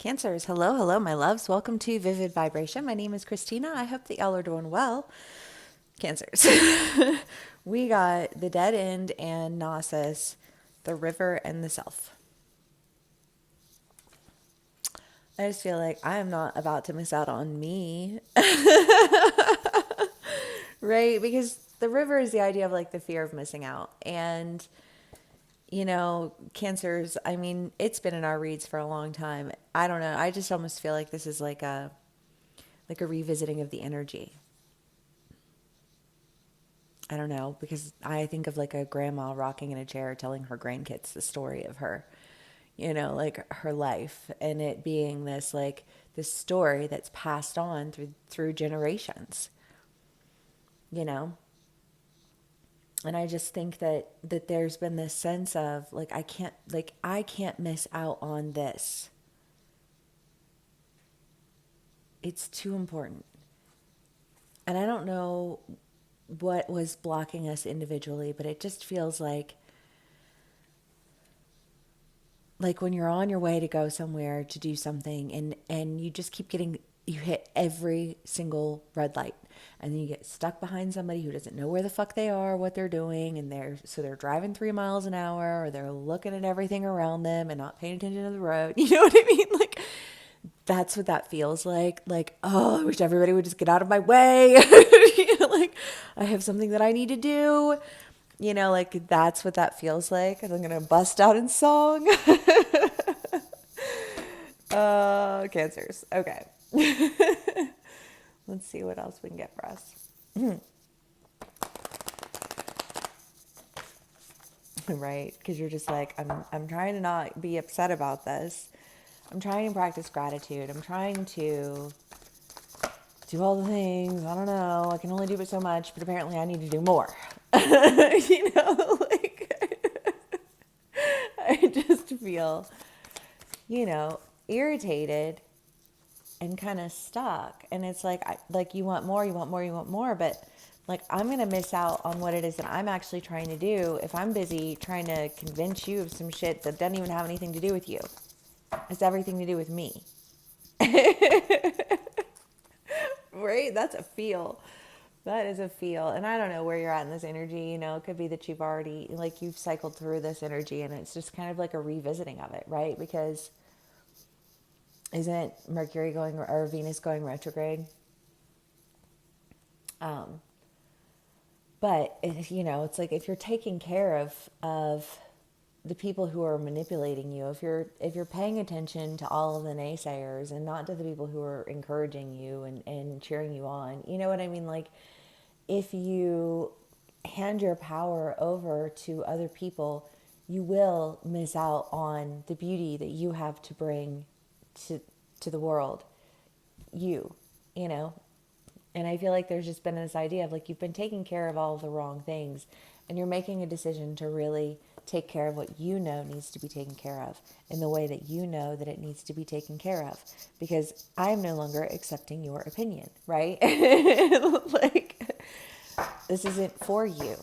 Cancers, hello, hello, my loves. Welcome to Vivid Vibration. My name is Christina. I hope that y'all are doing well. Cancers. We got the dead end and Gnosis, the river and the self. I just feel like I am not about to miss out on me, right? Because the river is the idea of like the fear of missing out. And, cancers, I mean, it's been in our reads for a long time. I don't know. I just almost feel like this is like a revisiting of the energy. I don't know, because I think of like a grandma rocking in a chair telling her grandkids the story of her, like her life, and it being this story that's passed on through generations, you know. And I just think that there's been this sense of I can't miss out on this. It's too important. And I don't know what was blocking us individually, but it just feels like when you're on your way to go somewhere to do something, and you just keep getting, you hit every single red light, and then you get stuck behind somebody who doesn't know where the fuck they are, what they're doing, and they're driving 3 miles an hour, or they're looking at everything around them and not paying attention to the road. You know what I mean? Like, that's what that feels like, oh, I wish everybody would just get out of my way. Like, I have something that I need to do. Like, that's what that feels like. And I'm gonna bust out in song. Cancers. Okay. Let's see what else we can get for us. Right? Because you're just like, I'm trying to not be upset about this. I'm trying to practice gratitude. I'm trying to do all the things. I don't know. I can only do it so much, but apparently I need to do more. Like, I just feel, you know, irritated and kind of stuck. And it's like you want more, you want more, you want more, but like, I'm going to miss out on what it is that I'm actually trying to do if I'm busy trying to convince you of some shit that doesn't even have anything to do with you. It's everything to do with me. Right? That's a feel. That is a feel. And I don't know where you're at in this energy. It could be that you've cycled through this energy, and it's just kind of like a revisiting of it, right? Because isn't Mercury going, or Venus going retrograde? Um, but it's like, if you're taking care of the people who are manipulating you, if you're paying attention to all of the naysayers and not to the people who are encouraging you and cheering you on, you know what I mean? Like, if you hand your power over to other people, you will miss out on the beauty that you have to bring to to the world. You, you know. And I feel like there's just been this idea of like, you've been taking care of all of the wrong things, and you're making a decision to really take care of what you know needs to be taken care of in the way that you know that it needs to be taken care of, because I'm no longer accepting your opinion, right? Like, this isn't for you.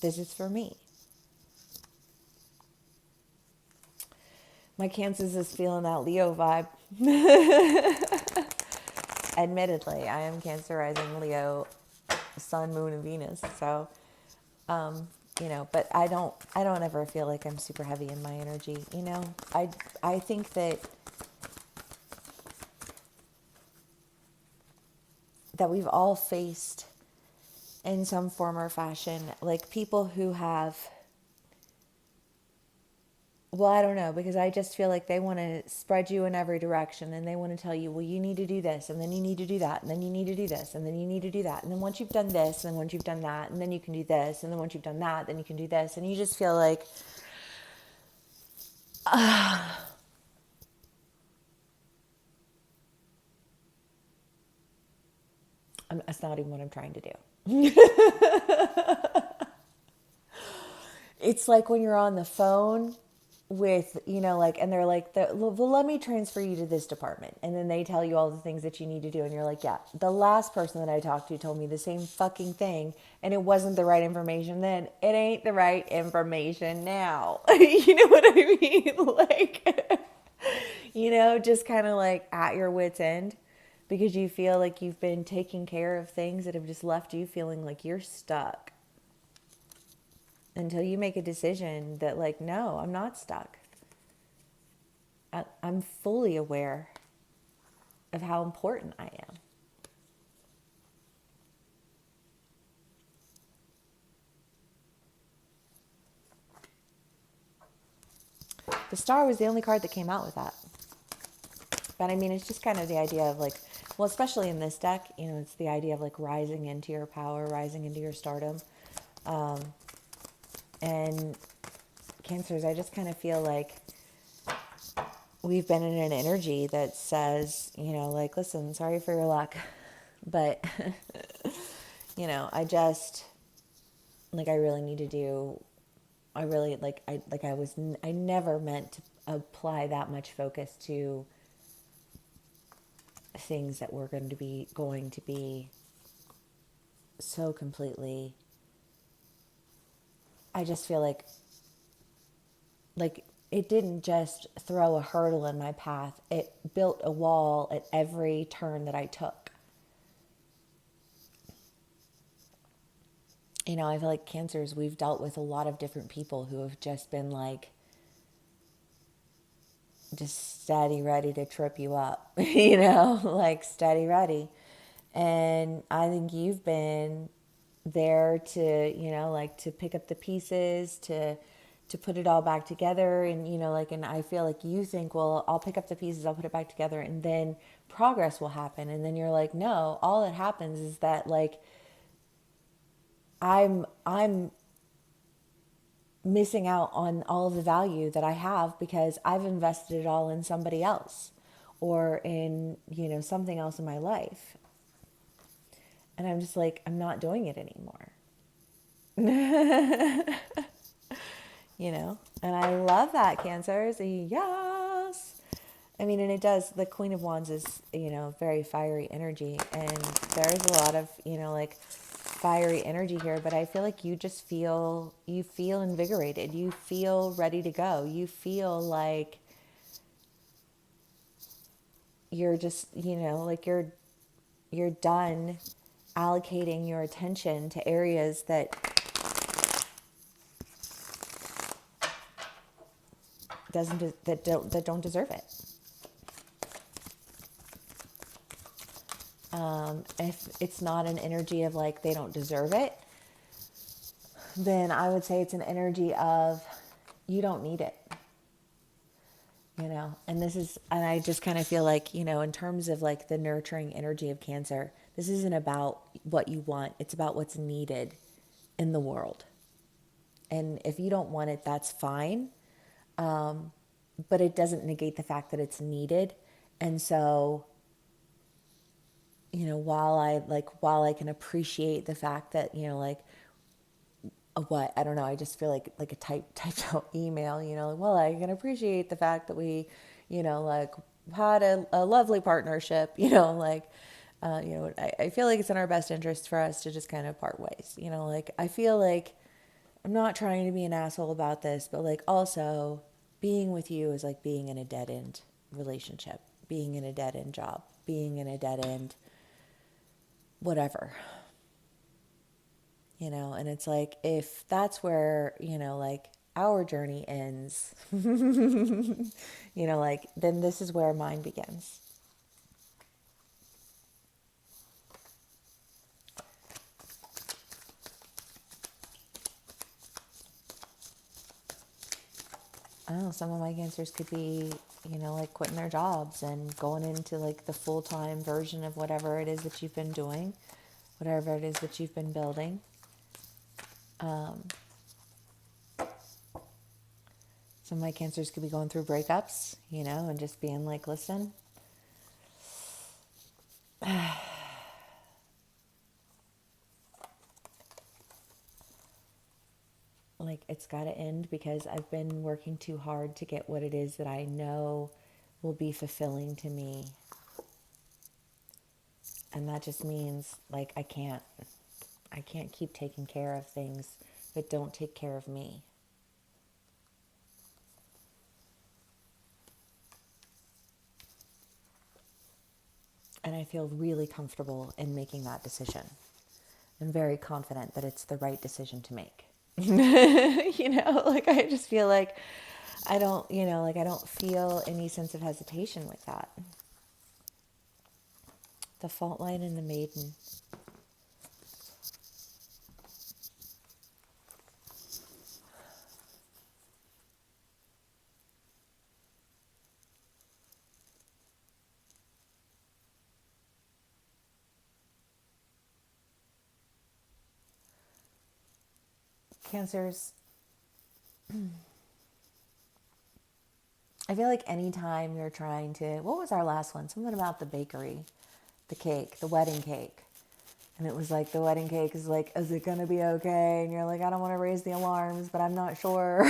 This is for me. My Kansas is feeling that Leo vibe. Admittedly, I am Cancer rising Leo, Sun, Moon, and Venus. So, but I don't ever feel like I'm super heavy in my energy. I think that we've all faced in some form or fashion, like, people who have, well, I don't know, because I just feel like they want to spread you in every direction, and they want to tell you, well, you need to do this, and then you need to do that, and then you need to do this, and then you need to do that. And then once you've done this, and then once you've done that, and then you can do this, and then once you've done that, then you can do this. And you just feel like, that's not even what I'm trying to do. It's like when you're on the phone with, and they're like, well, let me transfer you to this department. And then they tell you all the things that you need to do. And you're like, yeah, the last person that I talked to told me the same fucking thing. And it wasn't the right information then. It ain't the right information now. You know what I mean? Like, just kind of like at your wit's end because you feel like you've been taking care of things that have just left you feeling like you're stuck until you make a decision that, like, no, I'm not stuck. I'm fully aware of how important I am. The star was the only card that came out with that. But I mean, it's just kind of the idea of like, well, especially in this deck, it's the idea of like rising into your power, rising into your stardom. And Cancers, I just kind of feel like we've been in an energy that says, like, listen, sorry for your luck, but, I just, like, I really need to do, I really, I never meant to apply that much focus to things that were going to be so completely, I just feel like it didn't just throw a hurdle in my path. It built a wall at every turn that I took. I feel like Cancers, we've dealt with a lot of different people who have just been like, just steady, ready to trip you up, like steady, ready. And I think you've been there to, like to pick up the pieces, to put it all back together. And, and I feel like you think, well, I'll pick up the pieces, I'll put it back together, and then progress will happen. And then you're like, no, all that happens is that like I'm missing out on all of the value that I have because I've invested it all in somebody else or in, something else in my life. And I'm just like, I'm not doing it anymore. And I love that, Cancers. Yes. I mean, and it does, the Queen of Wands is, very fiery energy. And there's a lot of, like fiery energy here, but I feel like you feel invigorated. You feel ready to go. You feel like you're just, like you're done allocating your attention to areas that don't deserve it. If it's not an energy of like they don't deserve it, then I would say it's an energy of you don't need it. And I just kind of feel like, in terms of like the nurturing energy of Cancer, this isn't about what you want, it's about what's needed in the world. And if you don't want it, that's fine. But it doesn't negate the fact that it's needed. And so, while I can appreciate the fact that, like, what, I don't know, I just feel like a typed out email, like, well, I can appreciate the fact that we, like had a lovely partnership, like, I feel like it's in our best interest for us to just kind of part ways, like, I feel like I'm not trying to be an asshole about this, but like also being with you is like being in a dead end relationship, being in a dead end job, being in a dead end whatever. And it's like, if that's where, like our journey ends, like, then this is where mine begins. I don't know, some of my Cancers could be, like quitting their jobs and going into like the full-time version of whatever it is that you've been doing, whatever it is that you've been building. Some of my Cancers could be going through breakups, and just being like, listen, like it's got to end because I've been working too hard to get what it is that I know will be fulfilling to me. And that just means like I can't keep taking care of things that don't take care of me. And I feel really comfortable in making that decision. I'm very confident that it's the right decision to make. Like I just feel like I don't, like I don't feel any sense of hesitation with that. The fault line and the maiden. Cancers, I feel like anytime you're trying to, what was our last one? Something about the bakery, the cake, the wedding cake. And it was like, the wedding cake is like, is it going to be okay? And you're like, I don't want to raise the alarms, but I'm not sure,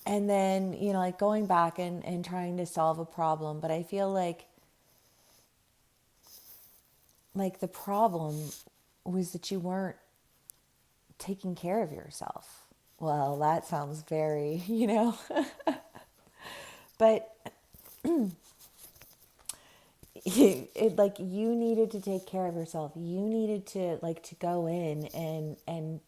and then, like going back and trying to solve a problem. But I feel like the problem was that you weren't taking care of yourself. Well, that sounds very, but like you needed to take care of yourself. You needed to to go in and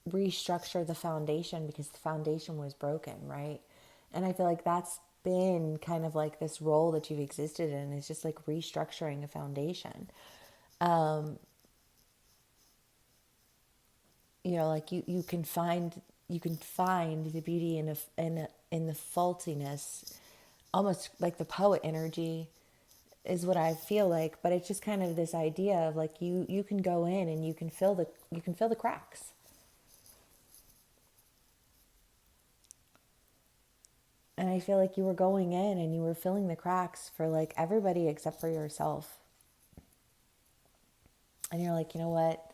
restructure the foundation because the foundation was broken, right? And I feel like that's been kind of like this role that you've existed in, is just like restructuring a foundation. Like you can find the beauty in the faultiness, almost like the poet energy is what I feel like. But it's just kind of this idea of like you can go in and you can fill the cracks. And I feel like you were going in and you were filling the cracks for like everybody except for yourself. And you're like, you know what?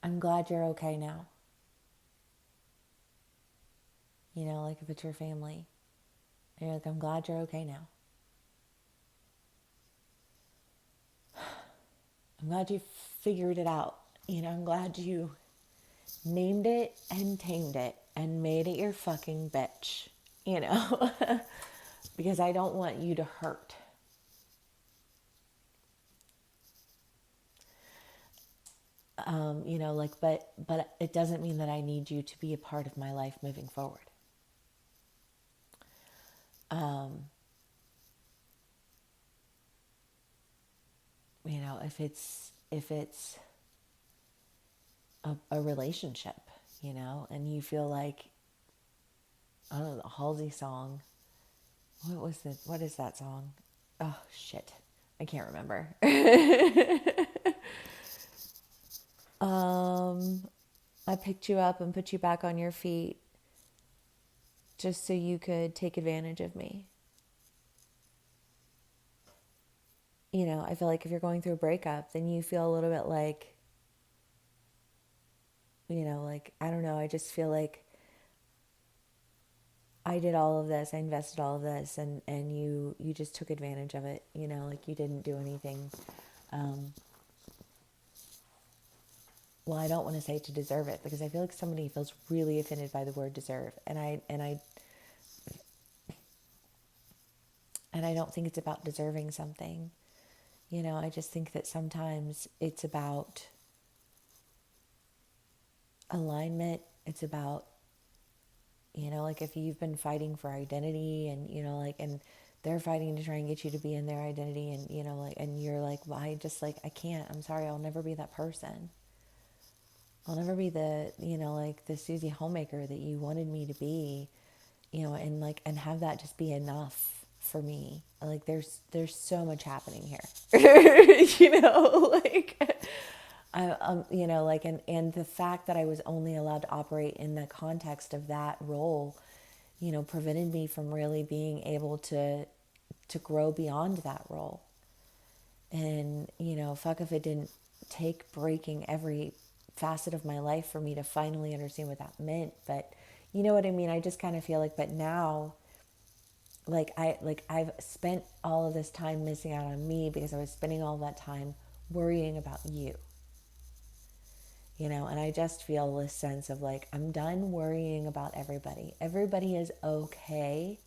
I'm glad you're okay now. Like if it's your family. And you're like, I'm glad you're okay now. I'm glad you figured it out. I'm glad you named it and tamed it and made it your fucking bitch. Because I don't want you to hurt. But it doesn't mean that I need you to be a part of my life moving forward. If it's a relationship, and you feel like, I don't know, the Halsey song. What is that song? Oh shit, I can't remember. I picked you up and put you back on your feet just so you could take advantage of me. I feel like if you're going through a breakup, then you feel a little bit like, I don't know, I just feel like I did all of this, I invested all of this, and you just took advantage of it, like you didn't do anything. Well, I don't want to say to deserve it, because I feel like somebody feels really offended by the word deserve, and I don't think it's about deserving something. I just think that sometimes it's about alignment. It's about, like if you've been fighting for identity and, and they're fighting to try and get you to be in their identity, and, and you're like, well, I can't, I'm sorry, I'll never be that person. I'll never be the, the Susie homemaker that you wanted me to be, and have that just be enough for me. Like there's so much happening here. And the fact that I was only allowed to operate in the context of that role, prevented me from really being able to grow beyond that role. And, fuck if it didn't take breaking every facet of my life for me to finally understand what that meant. But you know what I mean? I just kind of feel like, but now, I've spent all of this time missing out on me because I was spending all that time worrying about you. And I just feel this sense of like, I'm done worrying about everybody. Everybody is okay.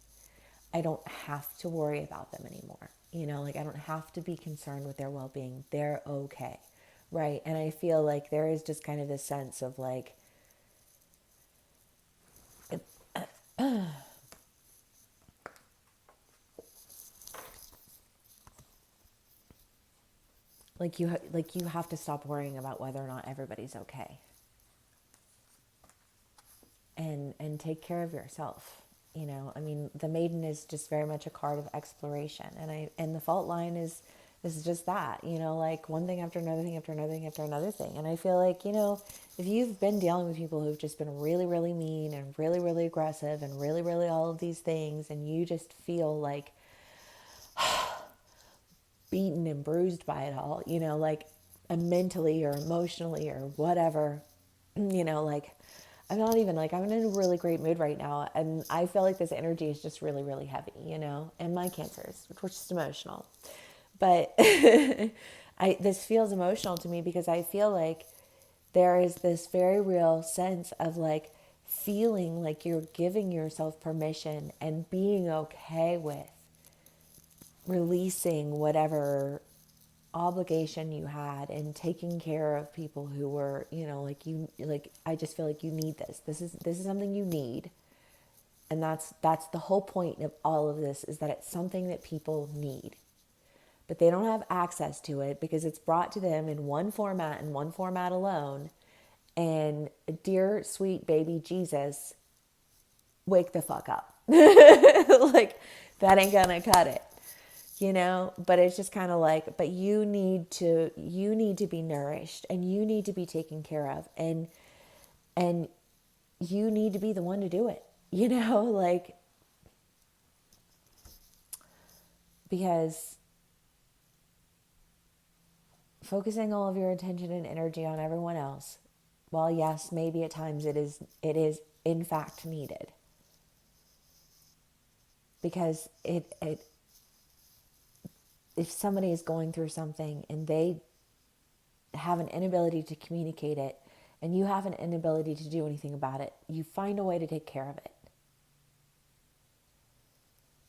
I don't have to worry about them anymore. Like I don't have to be concerned with their well being. They're okay. Right. And I feel like there is just kind of this sense of like you have to stop worrying about whether or not everybody's okay, and take care of yourself. I mean, the maiden is just very much a card of exploration, and the fault line is just that, like one thing after another thing after another thing after another thing. And I feel like, if you've been dealing with people who've just been really really mean and really really aggressive and really really all of these things, and you just feel like beaten and bruised by it all, like mentally or emotionally or whatever, like I'm not even like, I'm in a really great mood right now. And I feel like this energy is just really, really heavy, and my cancers, which is just emotional. But this feels emotional to me because I feel like there is this very real sense of like feeling like you're giving yourself permission and being okay with releasing whatever obligation you had and taking care of people who were, like you, like I just feel like you need this. This is something you need. And that's the whole point of all of this, is that it's something that people need. But they don't have access to it because it's brought to them in one format and one format alone. And dear sweet baby Jesus, wake the fuck up. Like that ain't gonna cut it. But it's just kind of like, but you need to be nourished, and you need to be taken care of, and you need to be the one to do it, like, because focusing all of your attention and energy on everyone else, while yes, maybe at times it is in fact needed, because it if somebody is going through something and they have an inability to communicate it, and you have an inability to do anything about it, you find a way to take care of it.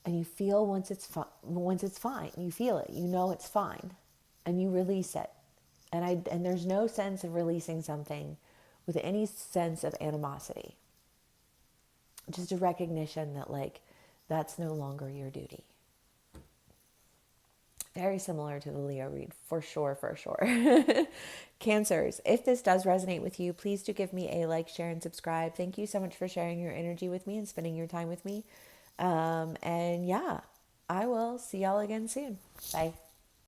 And you feel once it's fine, you feel it, it's fine, and you release it. And there's no sense of releasing something with any sense of animosity. Just a recognition that like that's no longer your duty. Very similar to the Leo read, for sure, for sure. Cancers, if this does resonate with you, please do give me a like, share, and subscribe. Thank you so much for sharing your energy with me and spending your time with me. And yeah, I will see y'all again soon. Bye.